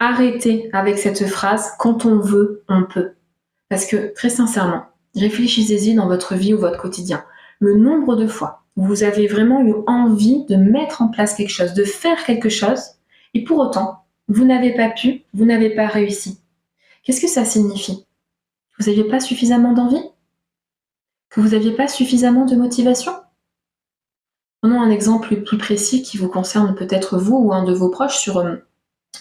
Arrêtez avec cette phrase « quand on veut, on peut ». Parce que, très sincèrement, réfléchissez-y dans votre vie ou votre quotidien. Le nombre de fois où vous avez vraiment eu envie de mettre en place quelque chose, de faire quelque chose, et pour autant, vous n'avez pas pu, vous n'avez pas réussi. Qu'est-ce que ça signifie? Vous n'aviez pas suffisamment d'envie? Que vous n'aviez pas suffisamment de motivation? Prenons un exemple plus précis qui vous concerne peut-être vous ou un de vos proches sur,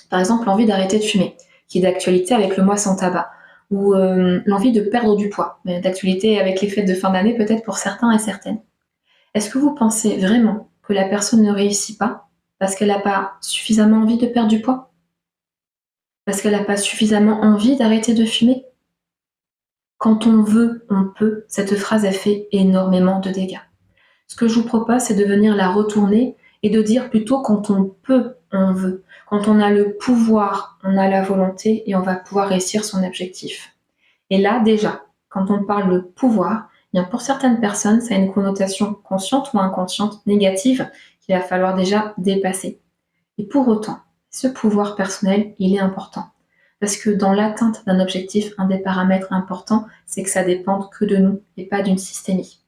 par exemple, l'envie d'arrêter de fumer, qui est d'actualité avec le mois sans tabac, ou l'envie de perdre du poids, d'actualité avec les fêtes de fin d'année peut-être pour certains et certaines. Est-ce que vous pensez vraiment que la personne ne réussit pas parce qu'elle n'a pas suffisamment envie de perdre du poids? Parce qu'elle n'a pas suffisamment envie d'arrêter de fumer? Quand on veut, on peut, cette phrase a fait énormément de dégâts. Ce que je vous propose, c'est de venir la retourner et de dire plutôt quand on peut, on veut. Quand on a le pouvoir, on a la volonté et on va pouvoir réussir son objectif. Et là, déjà, quand on parle de pouvoir, bien pour certaines personnes, ça a une connotation consciente ou inconsciente négative qu'il va falloir déjà dépasser. Et pour autant, ce pouvoir personnel, il est important. Parce que dans l'atteinte d'un objectif, un des paramètres importants, c'est que ça dépend que de nous et pas d'une systémie.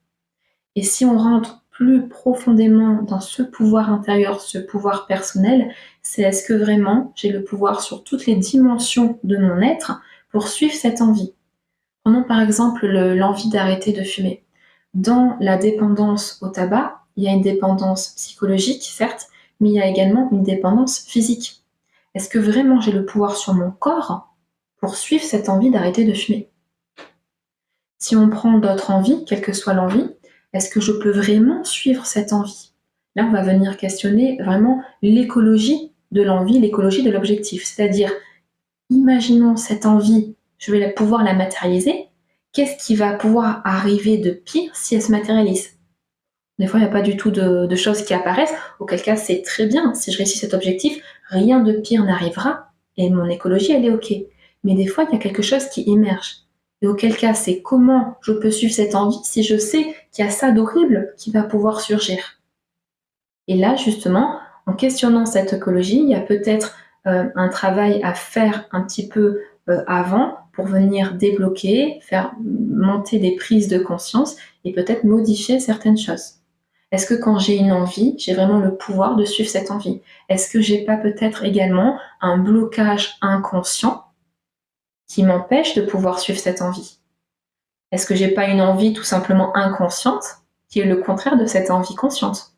Et si on rentre plus profondément dans ce pouvoir intérieur, ce pouvoir personnel, c'est est-ce que vraiment j'ai le pouvoir sur toutes les dimensions de mon être pour suivre cette envie? Prenons par exemple l'envie d'arrêter de fumer. Dans la dépendance au tabac, il y a une dépendance psychologique, certes, mais il y a également une dépendance physique. Est-ce que vraiment j'ai le pouvoir sur mon corps pour suivre cette envie d'arrêter de fumer? Si on prend d'autres envies, quelle que soit l'envie, est-ce que je peux vraiment suivre cette envie? Là, on va venir questionner vraiment l'écologie de l'envie, l'écologie de l'objectif. C'est-à-dire, imaginons cette envie, je vais pouvoir la matérialiser. Qu'est-ce qui va pouvoir arriver de pire si elle se matérialise? Des fois, il n'y a pas du tout de choses qui apparaissent, auquel cas c'est très bien. Si je réussis cet objectif, rien de pire n'arrivera et mon écologie, elle est OK. Mais des fois, il y a quelque chose qui émerge. Et auquel cas, c'est comment je peux suivre cette envie si je sais qu'il y a ça d'horrible qui va pouvoir surgir. Et là, justement, en questionnant cette écologie, il y a peut-être un travail à faire un petit peu avant pour venir débloquer, faire monter des prises de conscience et peut-être modifier certaines choses. Est-ce que quand j'ai une envie, j'ai vraiment le pouvoir de suivre cette envie? Est-ce que j'ai pas peut-être également un blocage inconscient qui m'empêche de pouvoir suivre cette envie? Est-ce que j'ai pas une envie tout simplement inconsciente qui est le contraire de cette envie consciente?